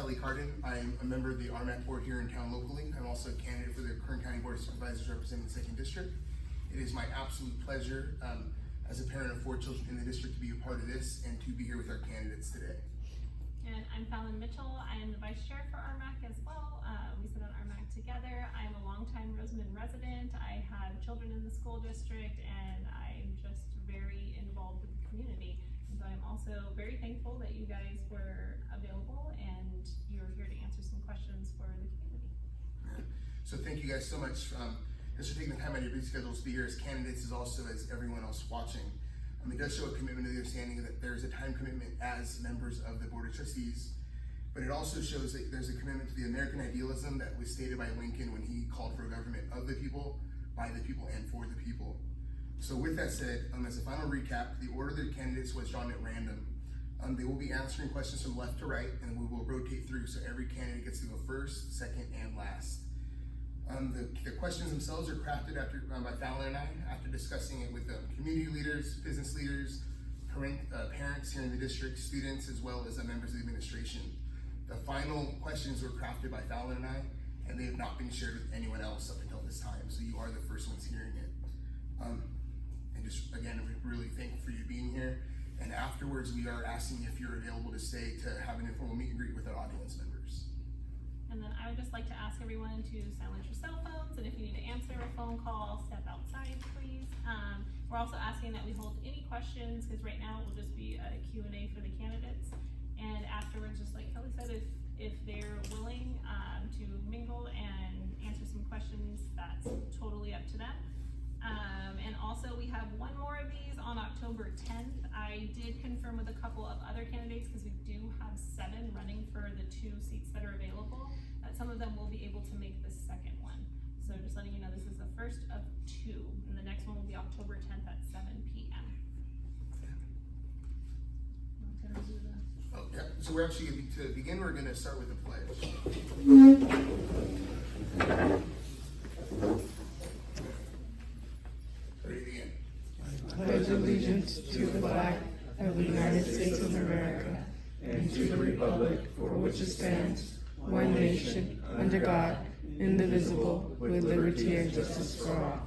Kelly Carden. I'm a member of the RMAC board here in town locally. I'm also a candidate for the Kern County Board of Supervisors representing the 2nd District. It is my absolute pleasure as a parent of 4 children in the district to be a part of this and to be here with our candidates today. And I'm Fallon Mitchell. I am the vice chair for RMAC as well. We sit on RMAC together. I'm a longtime Rosamond resident. I have children in the school district and I'm just very involved with the community. And so I'm also very thankful that you guys were available and you're here to answer some questions for the community. So thank you guys so much just for taking the time out of your busy schedules to be here as candidates as also as everyone else watching. It does show a commitment to the understanding that there's a time commitment as members of the Board of Trustees, but it also shows that there's a commitment to the American idealism that was stated by Lincoln when he called for a government of the people, by the people, and for the people. So with that said, as a final recap, the order of the candidates was drawn at random. They will be answering questions from left to right, and we will rotate through so every candidate gets to go first, second, and last. The questions themselves are crafted by Fallon and I after discussing it with community leaders, business leaders, parents here in the district, students, as well as members of the administration. The final questions were crafted by Fallon and I, and they have not been shared with anyone else up until this time, so you are the first ones hearing it. And just, again, we're really thankful for you being here. And afterwards, we are asking if you're available to stay to have an informal meet and greet with our audience members. And then I would just like to ask everyone to silence your cell phones, and if you need to answer a phone call, step outside, please. We're also asking that we hold any questions, because right now it will just be a Q&A for the candidates. And afterwards, just like Kelly said, if they're willing to mingle and answer some questions, that's totally up to them. And also we have one more of these on October 10th. I did confirm with a couple of other candidates, because we do have 7 running for the 2 seats that are available, that some of them will be able to make the second one. So just letting you know, this is the first of 2, and the next one will be October 10th at 7 p.m. Oh, yeah. So we're actually, to begin, we're going to start with the pledge. Ready to begin. I pledge allegiance to the flag of the United States of America and to the republic for which it stands, one nation, under God, indivisible, with liberty and justice for all.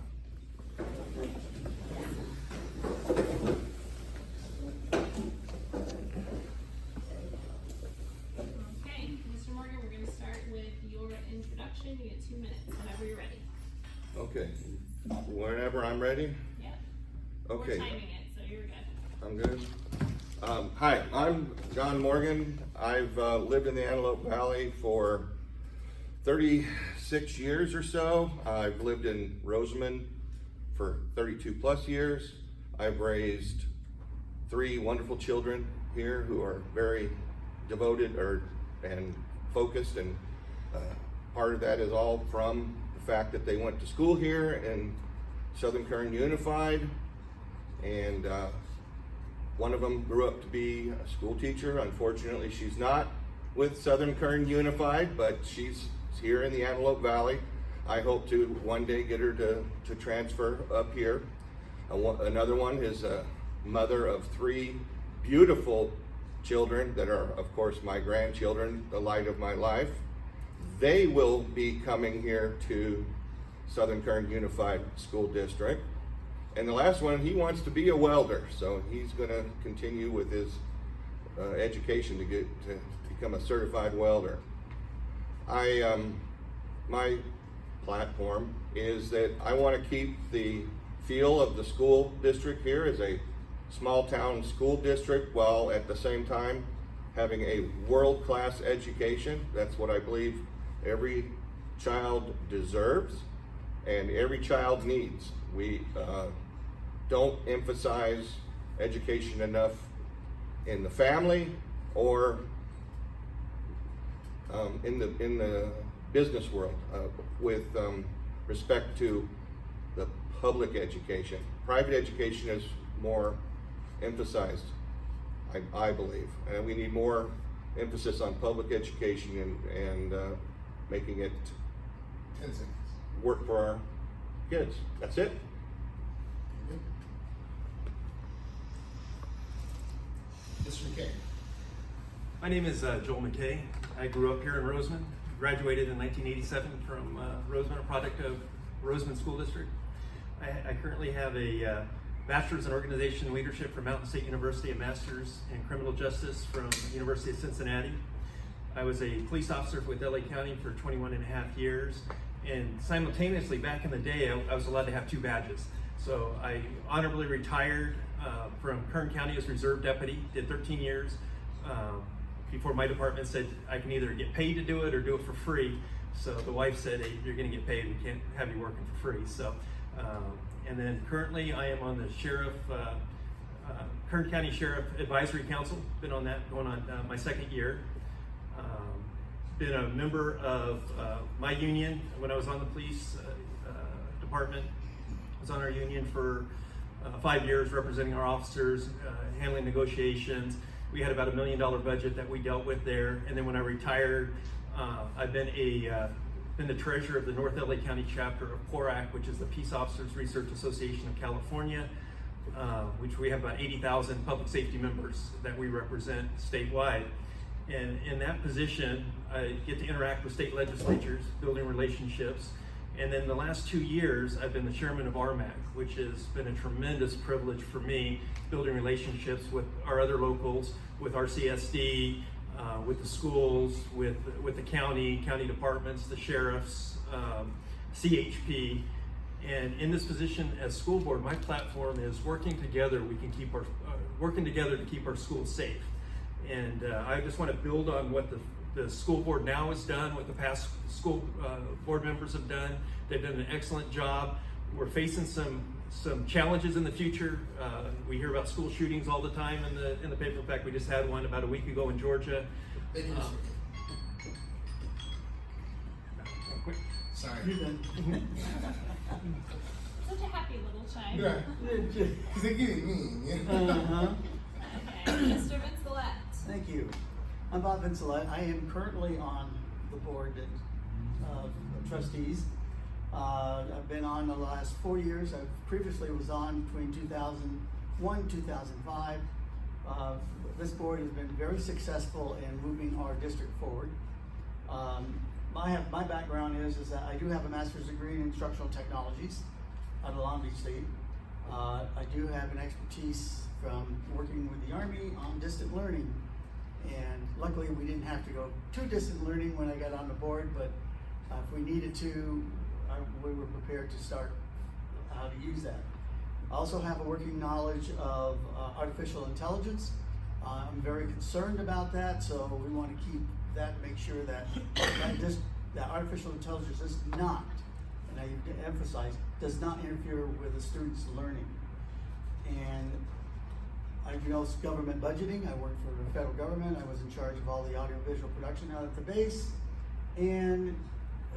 Okay, Mr. Morgan, we're going to start with your introduction. You get 2 minutes, whenever you're ready. Okay, whenever I'm ready? Yeah. Okay. We're timing it, so you're good. I'm good. Hi, I'm John Morgan. I've lived in the Antelope Valley for 36 years or so. I've lived in Rosamond for 32 plus years. I've raised 3 wonderful children here who are very devoted and focused, and part of that is all from the fact that they went to school here in Southern Kern Unified, and one of them grew up to be a school teacher. Unfortunately, she's not with Southern Kern Unified, but she's here in the Antelope Valley. I hope to one day get her to transfer up here. Another one is a mother of 3 beautiful children that are, of course, my grandchildren, the light of my life. They will be coming here to Southern Kern Unified School District. And the last one, he wants to be a welder, so he's going to continue with his education to become a certified welder. My platform is that I want to keep the feel of the school district here as a small town school district, while at the same time having a world-class education. That's what I believe every child deserves and every child needs. We don't emphasize education enough in the family or in the business world with respect to the public education. Private education is more emphasized, I believe, and we need more emphasis on public education and making it 10 seconds. work for our kids. That's it. Mr. McKay. My name is Joel McKay. I grew up here in Roseman, graduated in 1987 from Roseman, a product of Roseman School District. I currently have a Bachelor's in Organization Leadership from Mountain State University, a Master's in Criminal Justice from University of Cincinnati. I was a police officer with LA County for 21 and a half years, and simultaneously back in the day I was allowed to have 2 badges. So I honorably retired from Kern County as Reserve Deputy, did 13 years before my department said I can either get paid to do it or do it for free. So the wife said, hey, you're gonna get paid, we can't have you working for free. So, and then currently I am on the Kern County Sheriff Advisory Council, been on that going on my 2nd year. Been a member of my union when I was on the police department. I was on our union for 5 years representing our officers, handling negotiations. We had about $1 million budget that we dealt with there. And then when I retired, I've been the treasurer of the North LA County chapter of PORAC, which is the Peace Officers Research Association of California, which we have about 80,000 public safety members that we represent statewide. And in that position, I get to interact with state legislatures, building relationships. And then the last 2 years, I've been the chairman of RMAC, which has been a tremendous privilege for me, building relationships with our other locals, with RCSD, with the schools, with the county departments, the sheriffs, CHP. And in this position as school board, my platform is working together. We can keep working together to keep our schools safe. And I just want to build on what the school board now has done, what the past school board members have done. They've done an excellent job. We're facing some challenges in the future. We hear about school shootings all the time in the paper. In fact, we just had one about a week ago in Georgia. Sorry. Such a happy little child. Yeah. Because they're getting mean. Okay, Mr. Vincelette. Thank you. I'm Bob Vincelette. I am currently on the board of trustees. I've been on the last 4 years. I previously was on between 2001 and 2005. This board has been very successful in moving our district forward. My background is that I do have a master's degree in instructional technologies out of Long Beach State. I do have an expertise from working with the Army on distant learning. And luckily we didn't have to go to distant learning when I got on the board, but if we needed to, we were prepared to start how to use that. I also have a working knowledge of artificial intelligence. I'm very concerned about that, so we want to keep that, make sure that that artificial intelligence is not, and I emphasize, does not interfere with the students' learning. And I do government budgeting. I worked for the federal government. I was in charge of all the audiovisual production out at the base. And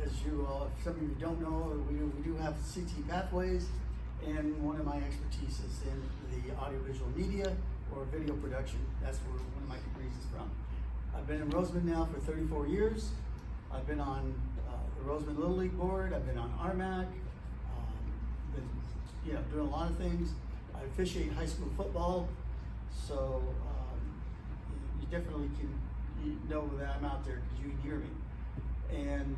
as you all, if some of you don't know, we do have CT pathways, and one of my expertise is in the audiovisual media or video production. That's where one of my degrees is from. I've been in Roseman now for 34 years. I've been on the Roseman Little League board. I've been on RMAC. Been doing a lot of things. I officiate high school football. So you definitely can know that I'm out there because you can hear me. And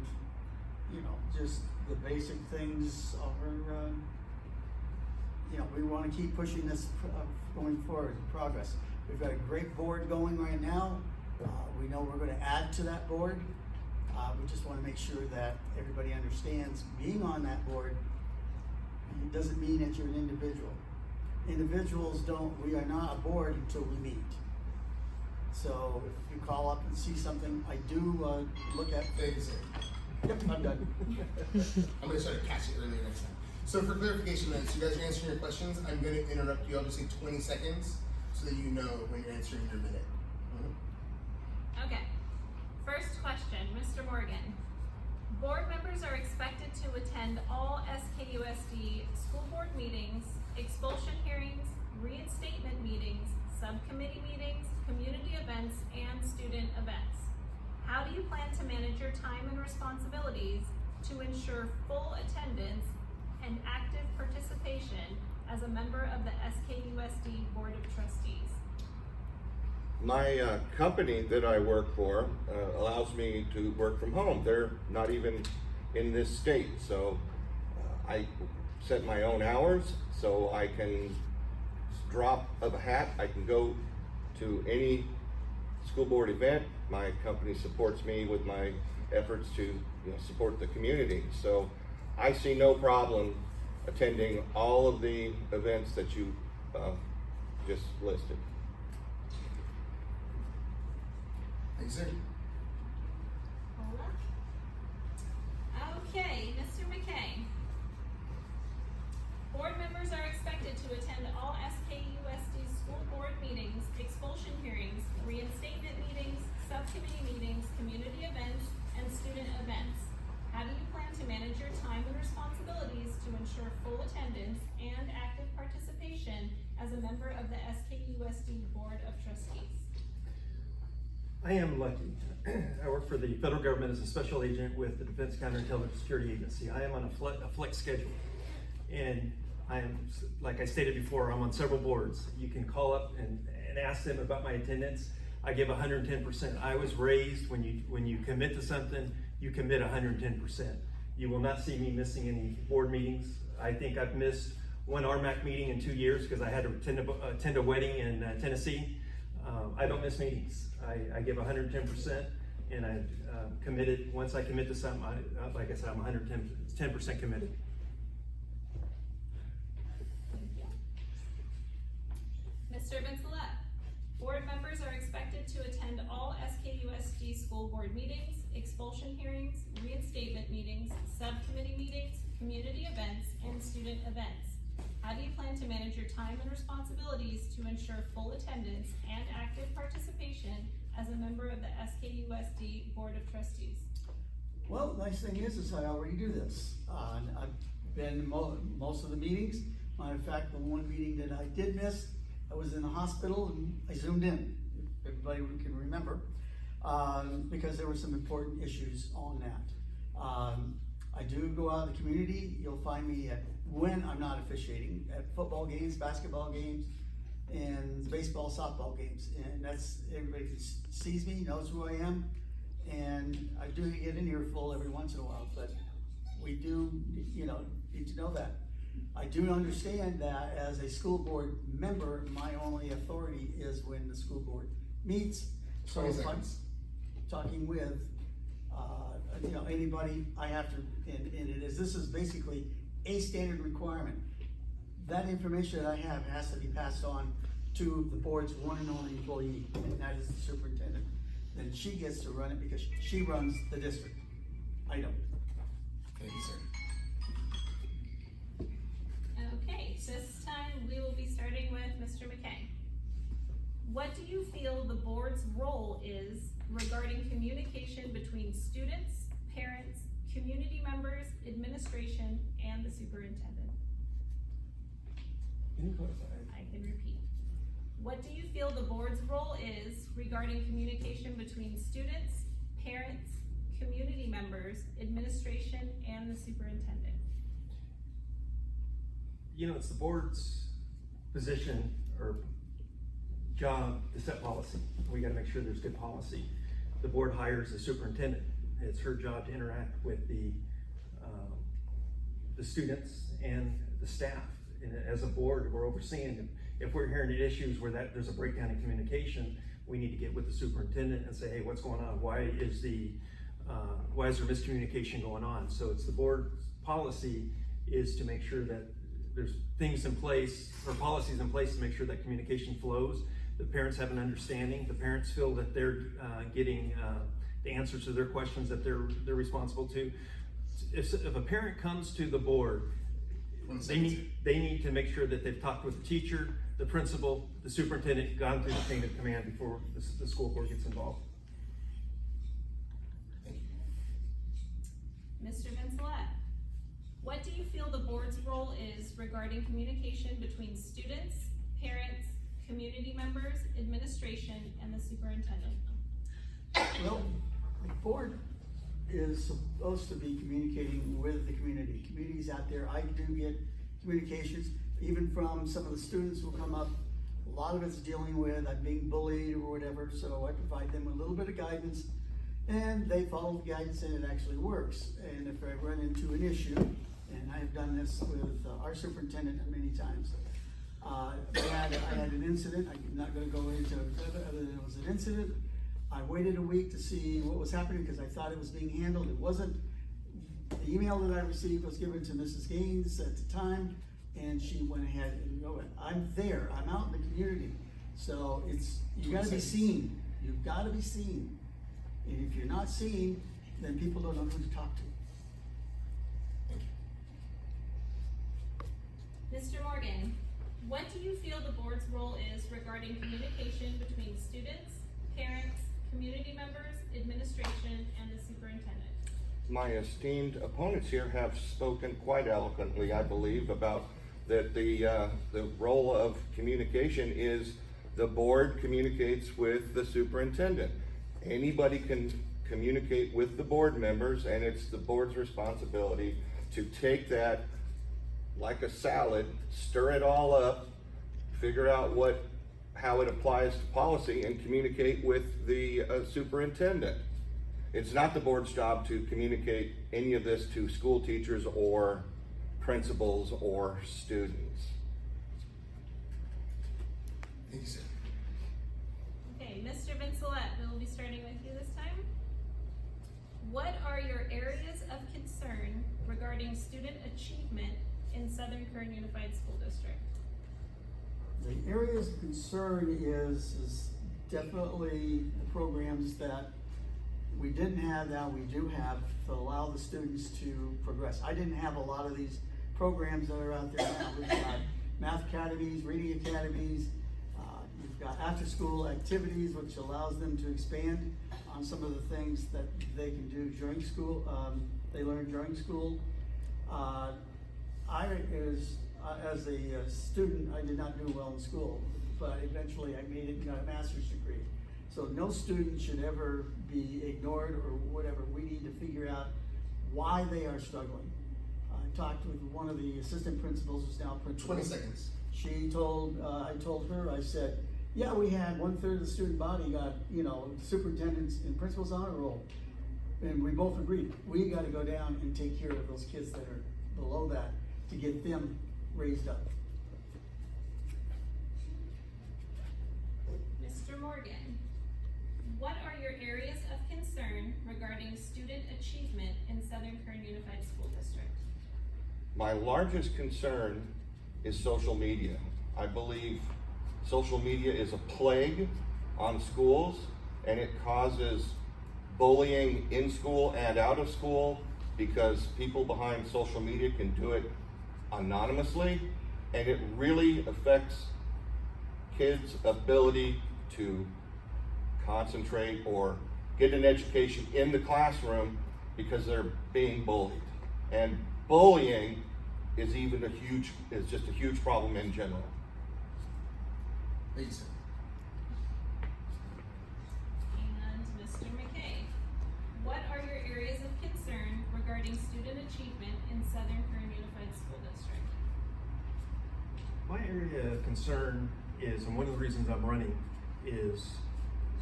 just the basic things are, we want to keep pushing this going forward, progress. We've got a great board going right now. We know we're going to add to that board. We just want to make sure that everybody understands being on that board doesn't mean that you're an individual. Individuals we are not a board until we meet. So if you call up and see something, I do look at. Thank you, sir. Yep, I'm done. I'm going to try to catch it earlier next time. So for clarification, as you guys are answering your questions, I'm going to interrupt you. I'll just say 20 seconds so that you know when you're answering your minute. Okay. First question, Mr. Morgan. Board members are expected to attend all SKUSD school board meetings, expulsion hearings, reinstatement meetings, subcommittee meetings, community events, and student events. How do you plan to manage your time and responsibilities to ensure full attendance and active participation as a member of the SKUSD Board of Trustees? My company that I work for allows me to work from home. They're not even in this state, so I set my own hours, so I can drop of a hat. I can go to any school board event. My company supports me with my efforts to support the community. So I see no problem attending all of the events that you just listed. Thank you, sir. Hola. Okay, Mr. McKay. Board members are expected to attend all SKUSD school board meetings, expulsion hearings, reinstatement meetings, subcommittee meetings, community events, and student events. How do you plan to manage your time and responsibilities to ensure full attendance and active participation as a member of the SKUSD Board of Trustees? I am lucky. I work for the federal government as a special agent with the Defense Counterintelligence Security Agency. I am on a flex schedule. And I am, like I stated before, I'm on several boards. You can call up and ask them about my attendance. I give 110%. I was raised when you commit to something, you commit 110%. You will not see me missing any board meetings. I think I've missed one RMAC meeting in 2 years because I had to attend a wedding in Tennessee. I don't miss meetings. I give 110%, and I committed. Once I commit to something, like I said, I'm 110% committed. Mr. Vincelette, board members are expected to attend all SKUSD school board meetings, expulsion hearings, reinstatement meetings, subcommittee meetings, community events, and student events. How do you plan to manage your time and responsibilities to ensure full attendance and active participation as a member of the SKUSD Board of Trustees? Well, the nice thing is I already do this. I've been most of the meetings. Matter of fact, the one meeting that I did miss, I was in the hospital and I zoomed in, if everybody can remember, because there were some important issues on that. I do go out in the community. You'll find me when I'm not officiating, at football games, basketball games, and baseball, softball games. And that's, everybody sees me, knows who I am. And I do get an earful every once in a while, but we do, need to know that. I do understand that as a school board member, my only authority is when the school board meets. So if I'm talking with, anybody, I have to, and this is basically a standard requirement. That information that I have has to be passed on to the board's one and only employee, and that is the superintendent. Then she gets to run it because she runs the district. I don't. Thank you, sir. Okay, this time we will be starting with Mr. McKay. What do you feel the board's role is regarding communication between students, parents, community members, administration, and the superintendent? I can repeat. What do you feel the board's role is regarding communication between students, parents, community members, administration, and the superintendent? It's the board's position or job to set policy. We gotta make sure there's good policy. The board hires the superintendent. It's her job to interact with the students and the staff. And as a board, we're overseeing. If we're hearing issues where there's a breakdown in communication, we need to get with the superintendent and say, hey, what's going on? Why is there miscommunication going on? So it's the board's policy is to make sure that there's things in place or policies in place to make sure that communication flows. The parents have an understanding. The parents feel that they're getting the answers to their questions that they're responsible to. If a parent comes to the board, they need to make sure that they've talked with the teacher, the principal, the superintendent, gone through the chain of command before the school board gets involved. Thank you. Mr. Vincelette, what do you feel the board's role is regarding communication between students, parents, community members, administration, and the superintendent? Well, the board is supposed to be communicating with the community. Communities out there, I do get communications, even from some of the students who come up A lot of it's dealing with, I'm being bullied or whatever, so I provide them a little bit of guidance, and they follow the guidance and it actually works. And if I run into an issue, and I've done this with our superintendent many times, I had an incident. I'm not going to go into it other than it was an incident. I waited a week to see what was happening because I thought it was being handled. It wasn't. The email that I received was given to Mrs. Gaines at the time, and she went ahead and, you know, I'm there. I'm out in the community. So you got to be seen. You've got to be seen. And if you're not seen, then people don't know who to talk to. Mr. Morgan, what do you feel the board's role is regarding communication between students, parents, community members, administration, and the superintendent? My esteemed opponents here have spoken quite eloquently, I believe, about that the role of communication is the board communicates with the superintendent. Anybody can communicate with the board members, and it's the board's responsibility to take that like a salad, stir it all up, figure out how it applies to policy, and communicate with the superintendent. It's not the board's job to communicate any of this to school teachers or principals or students. Thank you, sir. Okay, Mr. Vincelette, we will be starting with you this time. What are your areas of concern regarding student achievement in Southern Kern Unified School District? The areas of concern is definitely the programs that we didn't have, now we do have, to allow the students to progress. I didn't have a lot of these programs that are out there now. We've got math academies, reading academies, you've got after-school activities, which allows them to expand on some of the things that they can do during school, they learn during school. As a student, I did not do well in school, but eventually I made it and got a master's degree. So no student should ever be ignored or whatever. We need to figure out why they are struggling. I talked with one of the assistant principals who's now principal. 20 seconds. She told, I told her, I said, yeah, we had 1/3 of the student body got, superintendents and principals honor roll. And we both agreed, we gotta go down and take care of those kids that are below that to get them raised up. Mr. Morgan, what are your areas of concern regarding student achievement in Southern Kern Unified School District? My largest concern is social media. I believe social media is a plague on schools, and it causes bullying in school and out of school because people behind social media can do it anonymously, and it really affects kids' ability to concentrate or get an education in the classroom because they're being bullied. And bullying is just a huge problem in general. Thank you, sir. And Mr. McKay, what are your areas of concern regarding student achievement in Southern Kern Unified School District? My area of concern is, and one of the reasons I'm running, is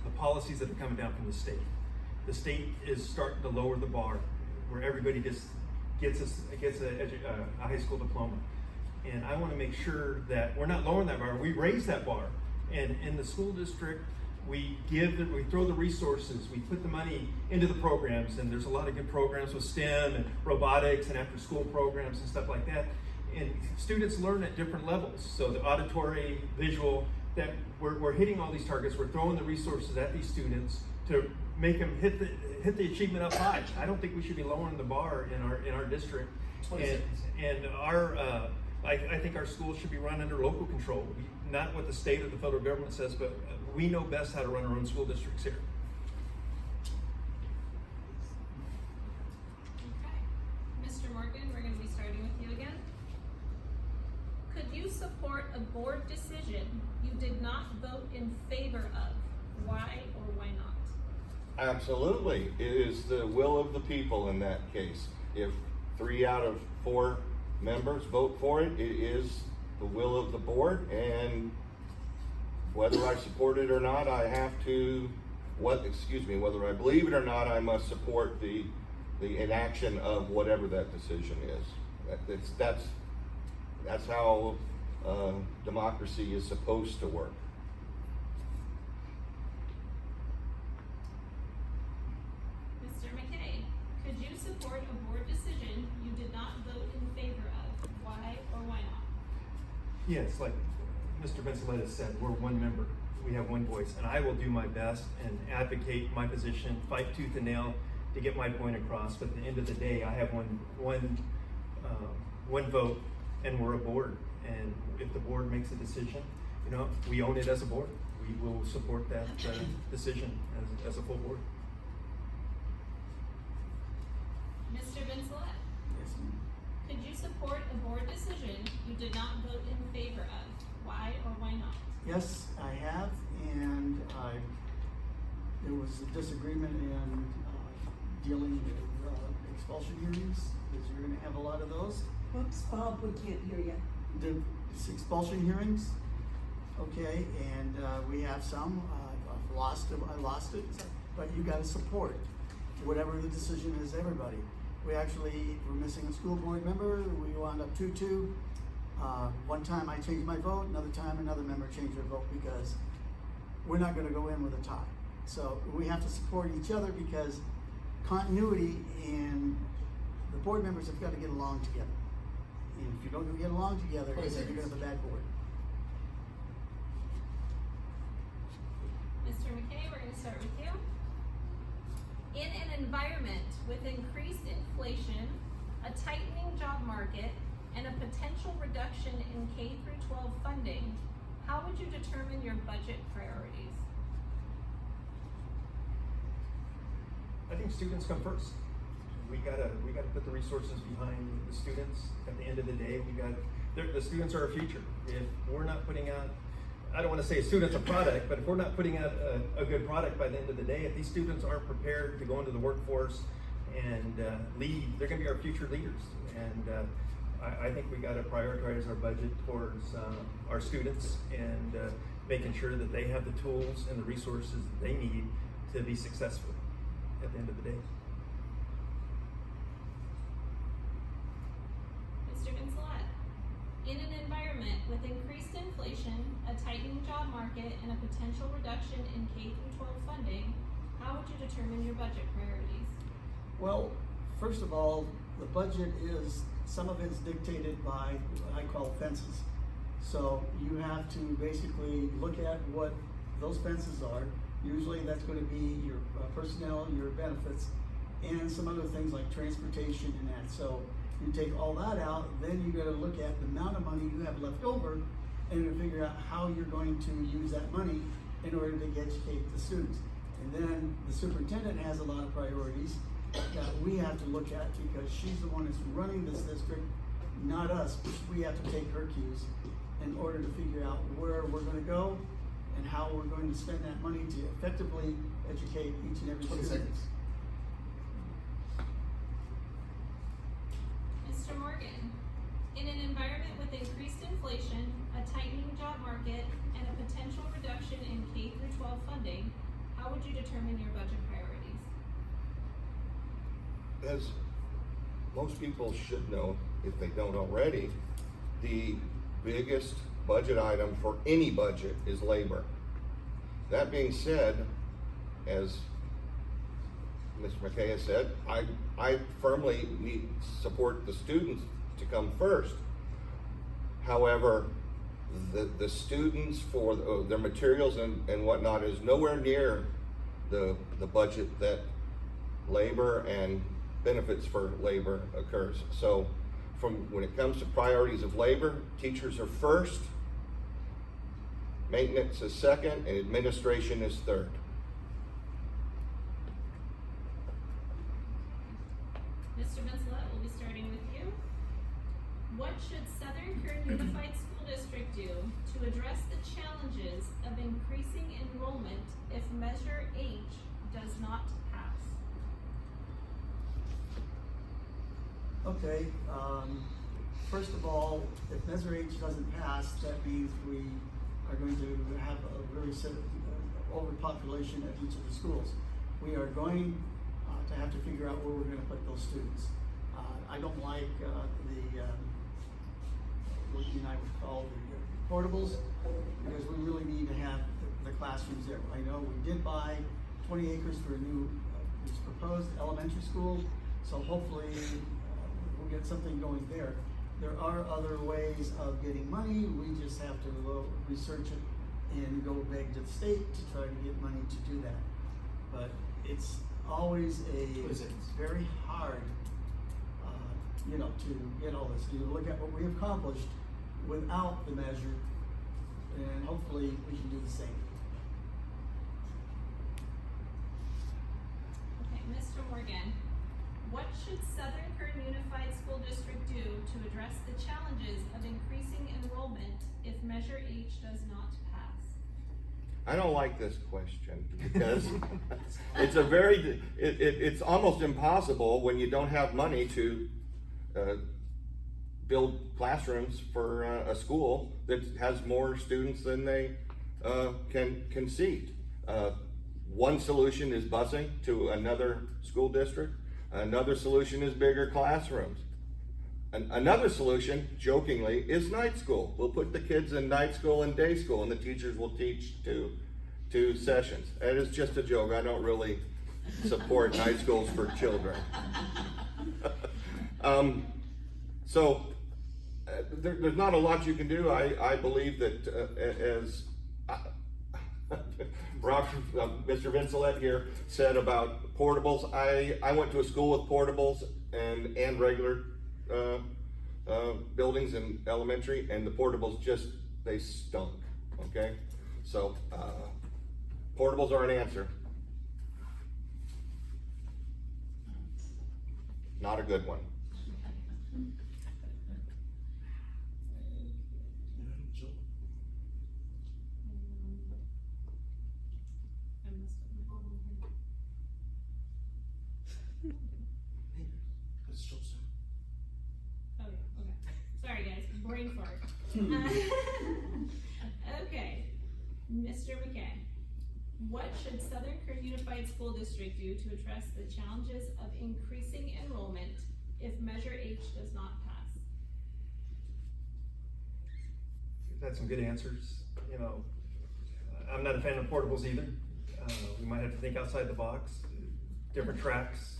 the policies that are coming down from the state. The state is starting to lower the bar where everybody just gets a high school diploma. And I want to make sure that we're not lowering that bar, we raise that bar. And in the school district, we throw the resources, we put the money into the programs, and there's a lot of good programs with STEM and robotics and after school programs and stuff like that. And students learn at different levels. So the auditory, visual, that we're hitting all these targets, we're throwing the resources at these students to make them hit the achievement up high. I don't think we should be lowering the bar in our district. And I think our schools should be run under local control, not what the state or the federal government says, but we know best how to run our own school districts here. Okay. Mr. Morgan, we're going to be starting with you again. Could you support a board decision you did not vote in favor of? Why or why not? Absolutely. It is the will of the people in that case. If 3 out of 4 members vote for it, it is the will of the board, and whether I support it or not, I have to, whether I believe it or not, I must support the inaction of whatever that decision is. That's how democracy is supposed to work. Mr. McKay, could you support a board decision you did not vote in favor of? Why or why not? Yes, like Mr. Vinceletta said, we're one member. We have one voice, and I will do my best and advocate my position, fight tooth and nail to get my point across. But at the end of the day, I have one vote, and we're a board. And if the board makes a decision, you know, we own it as a board. We will support that decision as a full board. Mr. Vincelette, Yes, ma'am. could you support a board decision you did not vote in favor of? Why or why not? Yes, I have, and there was a disagreement in dealing with expulsion hearings, because you're gonna have a lot of those. Whoops, Bob, we can't hear you. The expulsion hearings, okay, and we have some, I lost it, but you gotta support whatever the decision is, everybody. We actually were missing a school board member, we wound up 2-2. One time I changed my vote, another time another member changed their vote, because we're not gonna go in with a tie. So we have to support each other, because continuity and the board members have gotta get along together. And if you don't get along together, then you're gonna have a bad board. Mr. McKay, we're gonna start with you. In an environment with increased inflation, a tightening job market, and a potential reduction in K-12 funding, how would you determine your budget priorities? I think students come first. We gotta put the resources behind the students. At the end of the day, the students are our future. If we're not putting out, I don't wanna say a student's a product, but if we're not putting out a good product by the end of the day, if these students aren't prepared to go into the workforce and lead, they're gonna be our future leaders. And I think we gotta prioritize our budget towards our students and making sure that they have the tools and the resources that they need to be successful at the end of the day. Mr. Vincelette, in an environment with increased inflation, a tightening job market, and a potential reduction in K-12 funding, how would you determine your budget priorities? Well, first of all, the budget is, some of it's dictated by what I call fences. So you have to basically look at what those fences are. Usually that's going to be your personnel, your benefits, and some other things like transportation and that. So you take all that out, then you got to look at the amount of money you have left over and to figure out how you're going to use that money in order to educate the students. And then the superintendent has a lot of priorities that we have to look at, because she's the one that's running this district, not us. We have to take her cues in order to figure out where we're going to go and how we're going to spend that money to effectively educate each and every 20 student. seconds. Mr. Morgan, in an environment with increased inflation, a tightening job market, and a potential reduction in K-12 funding, how would you determine your budget priorities? As most people should know, if they don't already, the biggest budget item for any budget is labor. That being said, as Mr. McKay has said, I firmly support the students to come first. However, the students for their materials and whatnot is nowhere near the budget that labor and benefits for labor occurs. So when it comes to priorities of labor, teachers are first, maintenance is second, and administration is third. Mr. Vincelette, we'll be starting with you. What should Southern Kern Unified School District do to address the challenges of increasing enrollment if Measure H does not pass? Okay, first of all, if Measure H doesn't pass, that means we are going to have a really overpopulation at each of the schools. We are going to have to figure out where we're going to put those students. I don't like what you and I would call the portables, because we really need to have the classrooms there. I know we did buy 20 acres for a new, it's proposed elementary school, so hopefully we'll get something going there. There are other ways of getting money. We just have to research it and go beg to the state to try to get money to do that. But it's always it's very hard, to get all this. You look at what we accomplished without the measure, and hopefully we can do the same. Okay, Mr. Morgan, what should Southern Kern Unified School District do to address the challenges of increasing enrollment if Measure H does not pass? I don't like this question because it's almost impossible when you don't have money to build classrooms for a school that has more students than they can seat. One solution is busing to another school district. Another solution is bigger classrooms. Another solution, jokingly, is night school. We'll put the kids in night school and day school, and the teachers will teach two sessions. It is just a joke. I don't really support night schools for children. There's not a lot you can do. I believe that as Mr. Vincelette here said about portables, I went to a school with portables and regular buildings in elementary, and the portables they stunk, okay? So portables are an answer. Not a good one. Sorry guys, brain fart. Okay, Mr. McKay, what should Southern Kern Unified School District do to address the challenges of increasing enrollment if Measure H does not pass? You've had some good answers. I'm not a fan of portables either. We might have to think outside the box. Different tracks,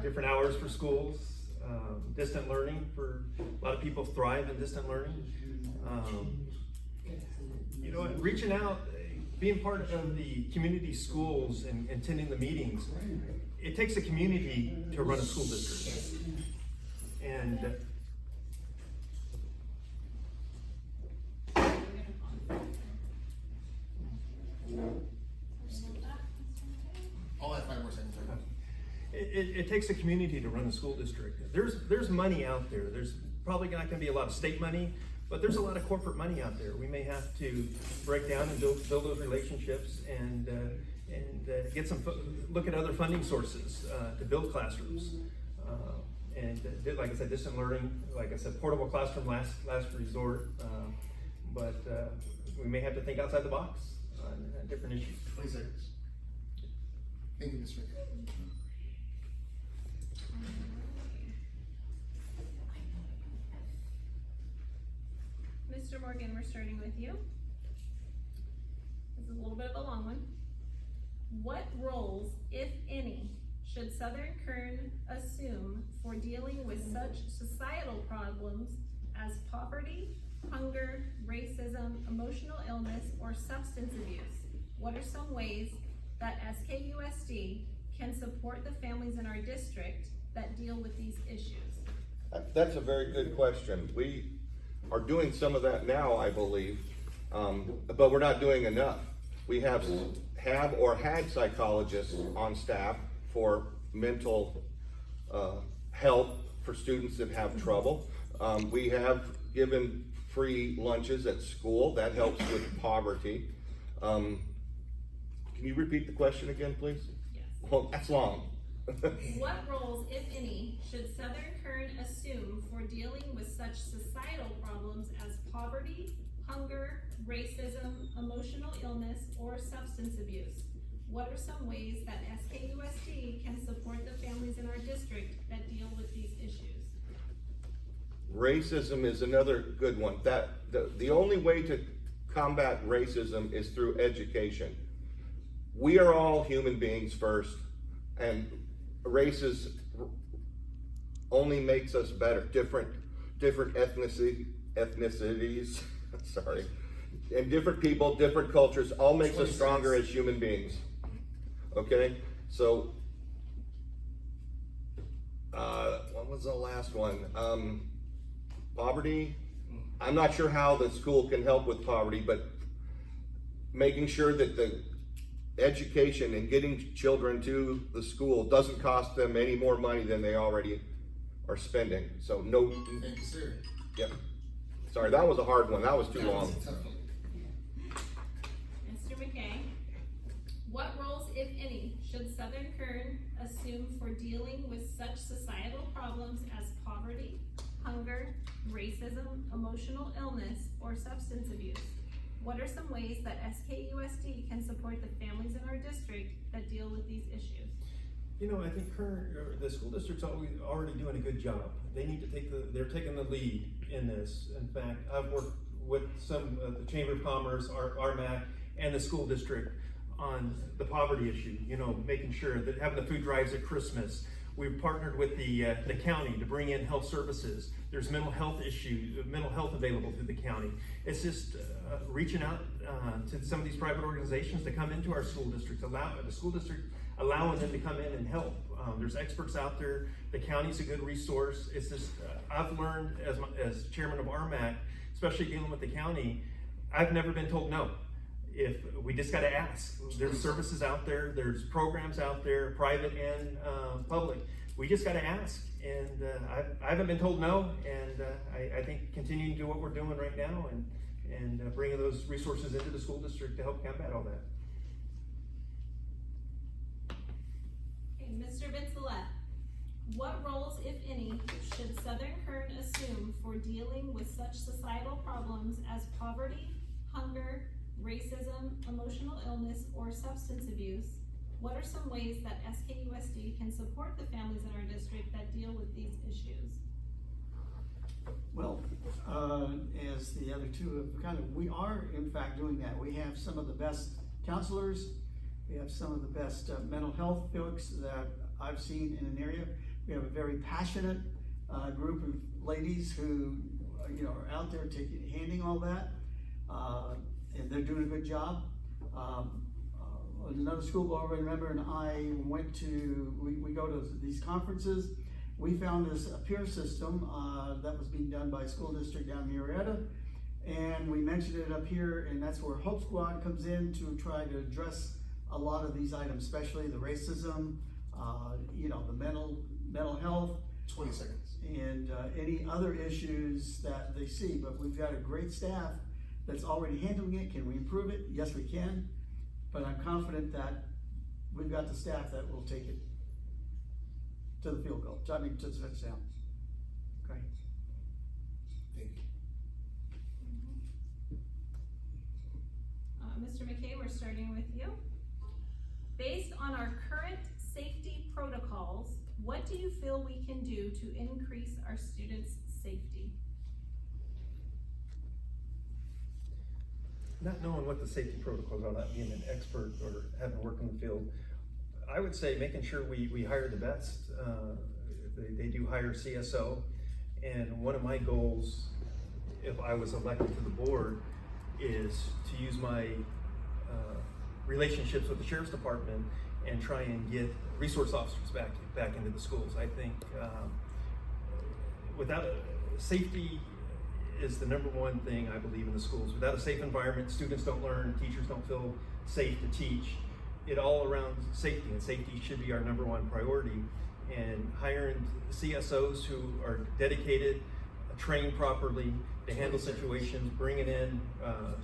different hours for schools. Distant learning, for a lot of people thrive in distant learning. Reaching out, being part of the community schools and attending the meetings, it takes a community to run a school district. And I'll have 5 more seconds. it takes a community to run a school district. There's money out there. There's probably not going to be a lot of state money, but there's a lot of corporate money out there. We may have to break down and build those relationships and get look at other funding sources to build classrooms. Like I said, distant learning, like I said, portable classroom last resort, but we may have to think outside the box on different issues. 20 seconds. Thank you, Mr. McKay. Mr. Morgan, we're starting with you. This is a little bit of a long one. What roles, if any, should Southern Kern assume for dealing with such societal problems as poverty, hunger, racism, emotional illness, or substance abuse? What are some ways that SKUSD can support the families in our district that deal with these issues? That's a very good question. We are doing some of that now, I believe, but we're not doing enough. We have or had psychologists on staff for mental health for students that have trouble. We have given free lunches at school. That helps with poverty. Can you repeat the question again, please? Yes. Well, that's long. What roles, if any, should Southern Kern assume for dealing with such societal problems as poverty, hunger, racism, emotional illness, or substance abuse. What are some ways that SKUSD can support the families in our district that deal with these issues? Racism is another good one. The only way to combat racism is through education. We are all human beings first, and races only makes us better. Different ethnicities, sorry, and different people, different cultures, all makes us stronger as human beings. Okay, so what was the last one? Poverty. I'm not sure how the school can help with poverty, but making sure that the education and getting children to the school doesn't cost them any more money than they already are spending. So no. Thank you, sir. Yep. Sorry, that was a hard one. That was too long. Mr. McKay, what roles, if any, should Southern Kern assume for dealing with such societal problems as poverty, hunger, racism, emotional illness, or substance abuse? What are some ways that SKUSD can support the families in our district that deal with these issues? You know, I think the school district's already doing a good job. They need to they're taking the lead in this. In fact, I've worked with the Chamber of Commerce, RMAC, and the school district on the poverty issue, you know, making sure that having the food drives at Christmas. We've partnered with the county to bring in health services. There's mental health available through the county. It's just reaching out to some of these private organizations to come into our school district, allowing them to come in and help. There's experts out there. The county's a good resource. It's just, I've learned as chairman of RMAC, especially dealing with the county, I've never been told no. If we just got to ask. There's services out there, there's programs out there, private and public. We just got to ask, and I haven't been told no. And I think continuing to do what we're doing right now, and bringing those resources into the school district to help combat all that. Okay, Mr. Bitzelette, what roles, if any, should Southern Kern assume for dealing with such societal problems as poverty, hunger, racism, emotional illness, or substance abuse? What are some ways that SKUSD can support the families in our district that deal with these issues? Well, as the other two have we are in fact doing that. We have some of the best counselors. We have some of the best mental health folks that I've seen in an area. We have a very passionate group of ladies who, are out there handling all that. And they're doing a good job. Another school board member and I went to, we go to these conferences. We found this peer system that was being done by a school district down in Marietta, and we mentioned it up here, and that's where Hope Squad comes in to try to address a lot of these items, especially the racism, the mental health. 20 seconds. And any other issues that they see. But we've got a great staff that's already handling it. Can we improve it? Yes, we can. But I'm confident that we've got the staff that will take it to the field goal. To the touchdown. Okay. Thank you. Mr. McKay, we're starting with you. Based on our current safety protocols, what do you feel we can do to increase our students' safety? Not knowing what the safety protocols are, not being an expert or having worked in the field, I would say making sure we hire the best. They do hire CSO, and one of my goals, if I was elected to the board, is to use my relationships with the Sheriff's Department and try and get resource officers back into the schools. I think without safety is the number one thing I believe in the schools. Without a safe environment, students don't learn, teachers don't feel safe to teach. It all around safety, and safety should be our number one priority. And hiring CSOs who are dedicated, trained properly to handle situations, bringing in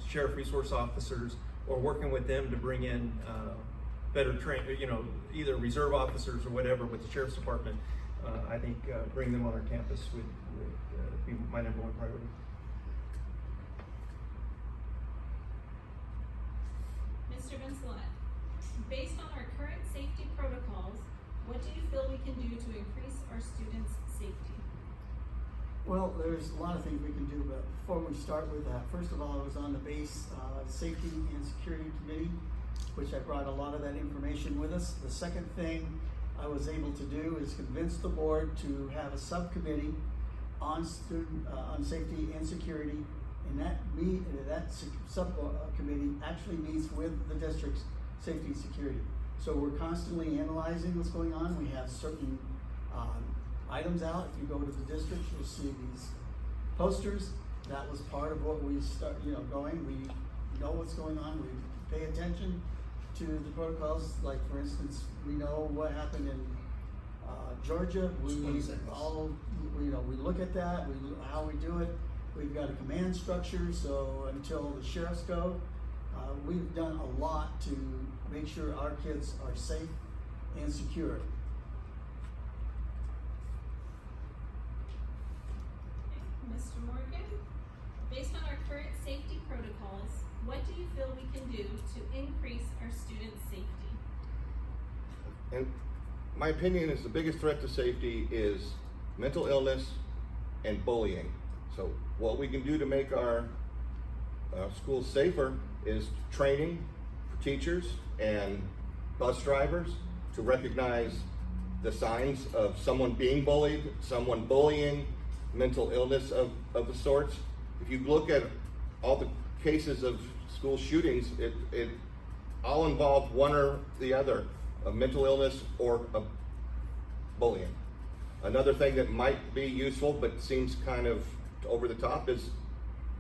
sheriff resource officers, or working with them to bring in better trained, either reserve officers or whatever with the Sheriff's Department. I think bringing them on our campus would be my number one priority. Based on our current safety protocols, what do you feel we can do to increase our students' safety? Well, there's a lot of things we can do, but before we start with that, first of all, I was on the base safety and security committee, which I brought a lot of that information with us. The second thing I was able to do is convince the board to have a subcommittee on safety and security, and that subcommittee actually meets with the district's safety and security. So we're constantly analyzing what's going on. We have certain items out. If you go to the district, you'll see these posters. That was part of what we start, going. We know what's going on. We pay attention to the protocols. Like, for instance, we know what happened in Georgia. We look at that. How we do it. We've got a command structure. So until the sheriffs go, we've done a lot to make sure our kids are safe and secure. Mr. Morgan, based on our current safety protocols, what do you feel we can do to increase our students' safety? And my opinion is the biggest threat to safety is mental illness and bullying. So what we can do to make our schools safer is training for teachers and bus drivers to recognize the signs of someone being bullied, someone bullying, mental illness of the sorts. If you look at all the cases of school shootings, it all involve one or the other, a mental illness or a bullying. Another thing that might be useful but seems kind of over the top is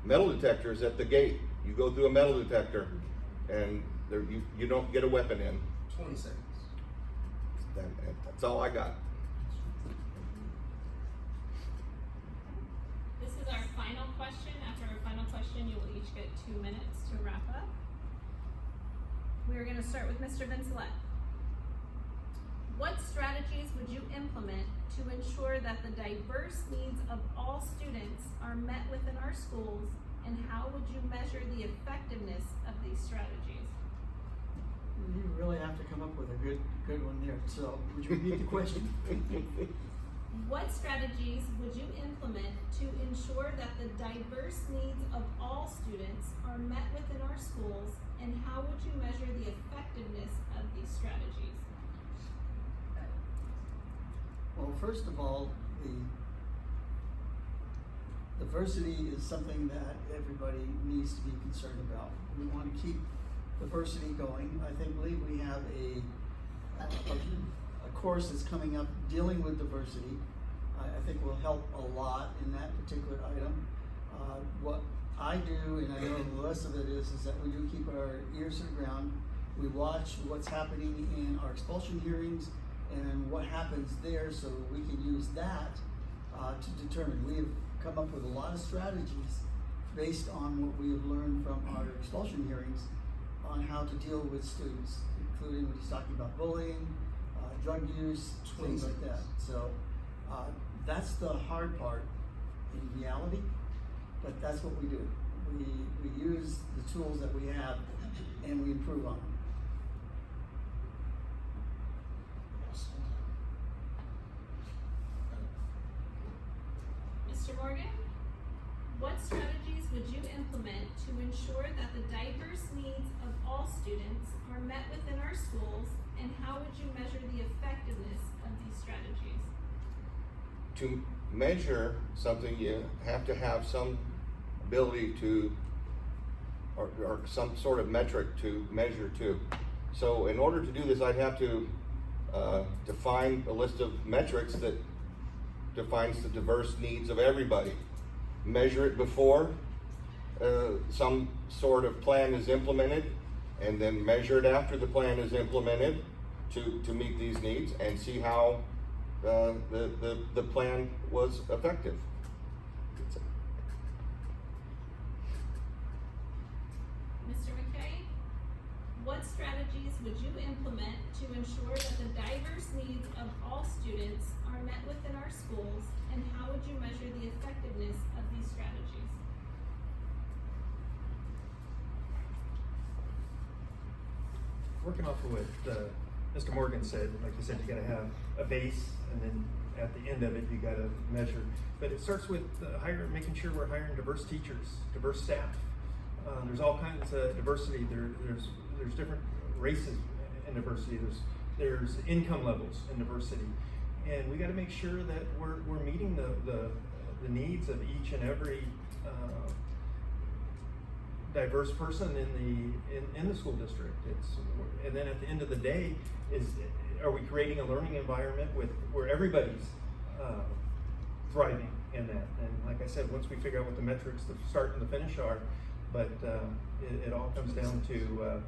metal detectors at the gate. You go through a metal detector and you don't get a weapon in. 20 seconds. That's all I got. This is our final question. After our final question, you will each get 2 minutes to wrap up. We're going to start with Mr. Vincelette. What strategies would you implement to ensure that the diverse needs of all students are met within our schools, and how would you measure the effectiveness of these strategies? You really have to come up with a good one there. So would you repeat the question? What strategies would you implement to ensure that the diverse needs of all students are met within our schools, and how would you measure the effectiveness of these strategies? Well, first of all, the diversity is something that everybody needs to be concerned about. We want to keep diversity going. I believe we have a course that's coming up dealing with diversity. I think will help a lot in that particular item. What I do, and I know the rest of it is that we do keep our ears to the ground. We watch what's happening in our expulsion hearings and what happens there, so we can use that to determine. We have come up with a lot of strategies based on what we have learned from our expulsion hearings on how to deal with students, including when he's talking about bullying, drug use, things like that. So that's the hard part in reality, but that's what we do. We use the tools that we have and we improve on them. Mr. Morgan, what strategies would you implement to ensure that the diverse needs of all students are met within our schools, and how would you measure the effectiveness of these strategies? To measure something, you have to have some ability to, or some sort of metric to measure to. So in order to do this, I'd have to define a list of metrics that defines the diverse needs of everybody. Measure it before some sort of plan is implemented, and then measure it after the plan is implemented to meet these needs, and see how the plan was effective. Mr. McKay, what strategies would you implement to ensure that the diverse needs of all students are met within our schools, and how would you measure the effectiveness of these strategies? working off of what Mr. Morgan said, like you said, you gotta have a base, and then at the end of it, you gotta measure. But it starts with making sure we're hiring diverse teachers, diverse staff. There's all kinds of diversity. There's different races in diversity. There's income levels in diversity, and we got to make sure that we're meeting the needs of each and every diverse person in the school district. And then at the end of the day, are we creating a learning environment where everybody's thriving in that? And like I said, once we figure out what the metrics, the start and the finish are, but it all comes down to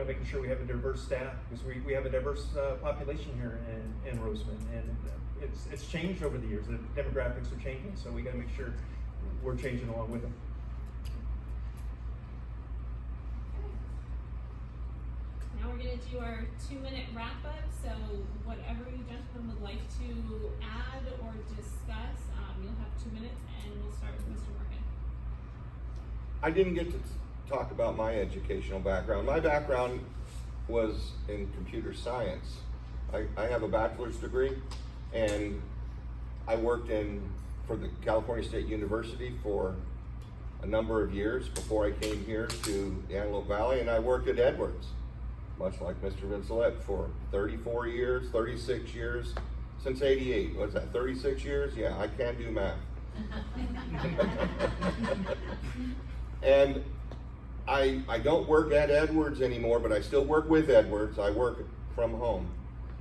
making sure we have a diverse staff, because we have a diverse population here in Roseman, and it's changed over the years. The demographics are changing, so we got to make sure we're changing along with them. Now we're gonna do our 2-minute wrap up, so whatever you gentlemen would like to add or discuss, you'll have 2 minutes, and we'll start with Mr. Morgan. I didn't get to talk about my educational background. My background was in computer science. I have a bachelor's degree, and I worked for the California State University for a number of years before I came here to the Antelope Valley, and I worked at Edwards, much like Mr. Vincelette, for 34 years, 36 years, since 88. What's that, 36 years? Yeah, I can do math. And I don't work at Edwards anymore, but I still work with Edwards. I work from home.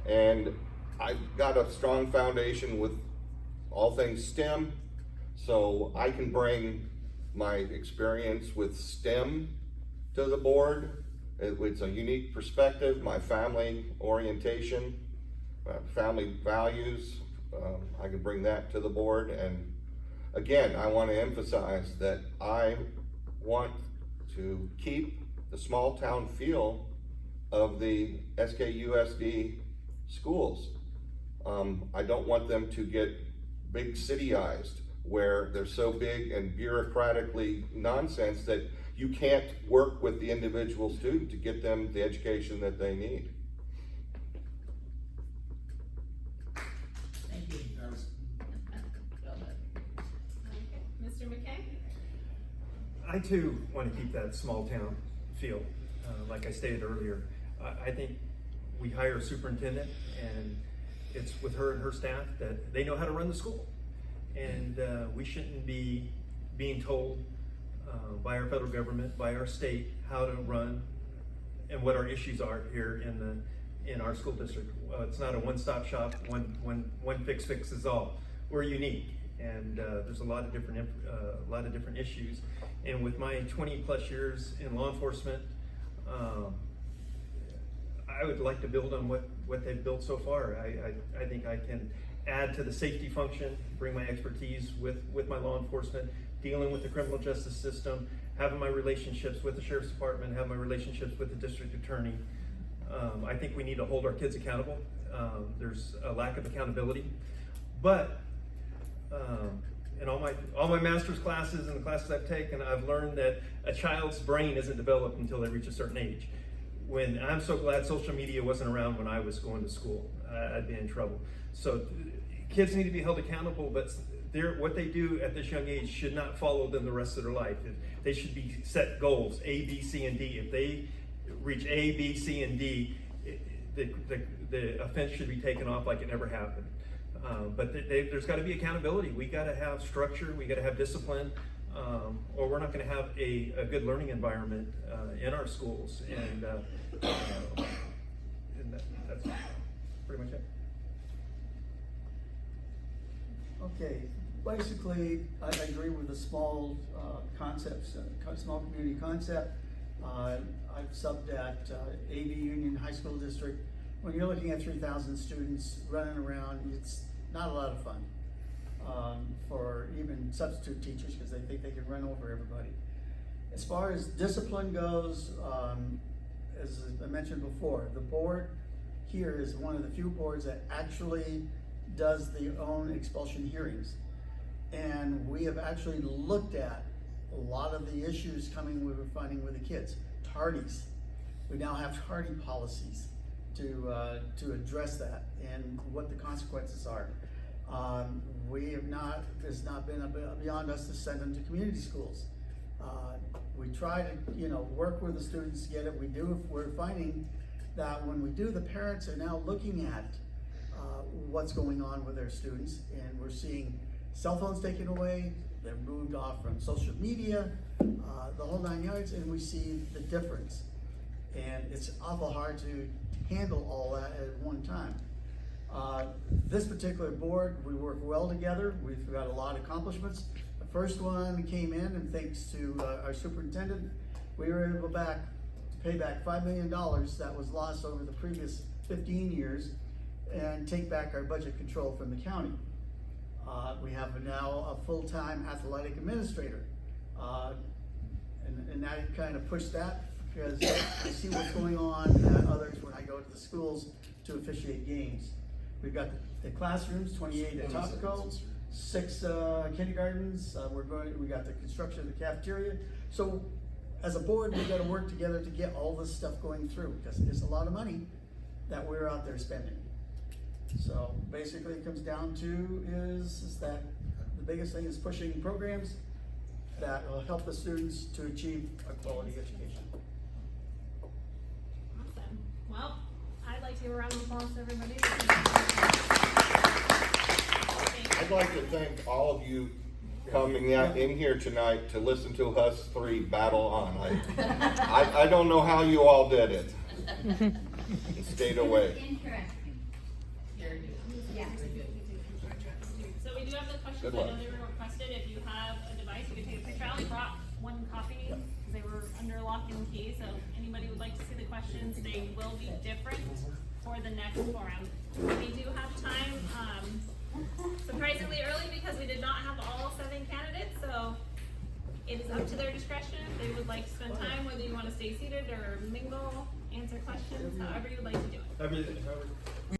And I've got a strong foundation with all things STEM, so I can bring my experience with STEM to the board. It's a unique perspective, my family orientation, family values. I can bring that to the board. And again, I want to emphasize that I want to keep the small town feel of the SKUSD schools. I don't want them to get big cityized, where they're so big and bureaucratically nonsense that you can't work with the individual student to get them the education that they need. Thank you. Mr. McKay? I too want to keep that small town feel. Like I stated earlier, I think we hire a superintendent, and it's with her and her staff that they know how to run the school. And we shouldn't be being told by our federal government, by our state, how to run and what our issues are here in our school district. It's not a one-stop shop, one fixes all. We're unique, and there's a lot of different issues. And with my 20+ years in law enforcement, I would like to build on what they've built so far. I think I can add to the safety function, bring my expertise with my law enforcement, dealing with the criminal justice system, having my relationships with the sheriff's department, have my relationships with the district attorney. I think we need to hold our kids accountable. There's a lack of accountability, but in all my master's classes and the classes I've taken, I've learned that a child's brain isn't developed until they reach a certain age. When I'm so glad social media wasn't around when I was going to school. I'd be in trouble. So kids need to be held accountable, but what they do at this young age should not follow them the rest of their life. They should be set goals, A, B, C, and D. If they reach A, B, C, and D, the offense should be taken off like it never happened. But there's got to be accountability. We got to have structure. We got to have discipline, or we're not going to have a good learning environment in our schools. And that's pretty much it. Okay, Basically, I agree with the small concepts, small community concept. I've subbed at AV Union High School District. When you're looking at 3,000 students running around, it's not a lot of fun for even substitute teachers, because they think they can run over everybody. As far as discipline goes, as I mentioned before, the board here is one of the few boards that actually does their own expulsion hearings. And we have actually looked at a lot of the issues we were finding with the kids. Tardies. We now have hardy policies to address that and what the consequences are. It's not been beyond us to send them to community schools. We try to, work with the students to get it. We're finding that when we do, the parents are now looking at what's going on with their students, and we're seeing cell phones taken away. They're moved off from social media, the whole 9 yards, and we see the difference. And it's awful hard to handle all that at one time. This particular board, we work well together. We've got a lot of accomplishments. The first one came in, and thanks to our superintendent, we were able to pay back $5 million that was lost over the previous 15 years and take back our budget control from the county. We have now a full-time athletic administrator. And I kind of push that because I see what's going on at others when I go to the schools to officiate games. We've got the classrooms, 28 at Topco, 6 kindergartens. We got the construction of the cafeteria. So as a board, we've got to work together to get all this stuff going through, because it's a lot of money that we're out there spending. So basically it comes down to is that the biggest thing is pushing programs that will help the students to achieve a quality education. Awesome. Well, I'd like to give a round of applause to everybody. I'd like to thank all of you coming out in here tonight to listen to us three battle on. I don't know how you all did it. And stayed away. Interesting. Yeah. So we do have the questions. Good I luck. know they were requested. If you have a device, you can take a picture. I only brought one copy because they were under lock and key. So if anybody would like to see the questions, they will be different for the next forum. We do have time, surprisingly early, because we did not have all 7 candidates. So it is up to their discretion if they would like to spend time, whether you want to stay seated or mingle, answer questions, however you would like to do it. However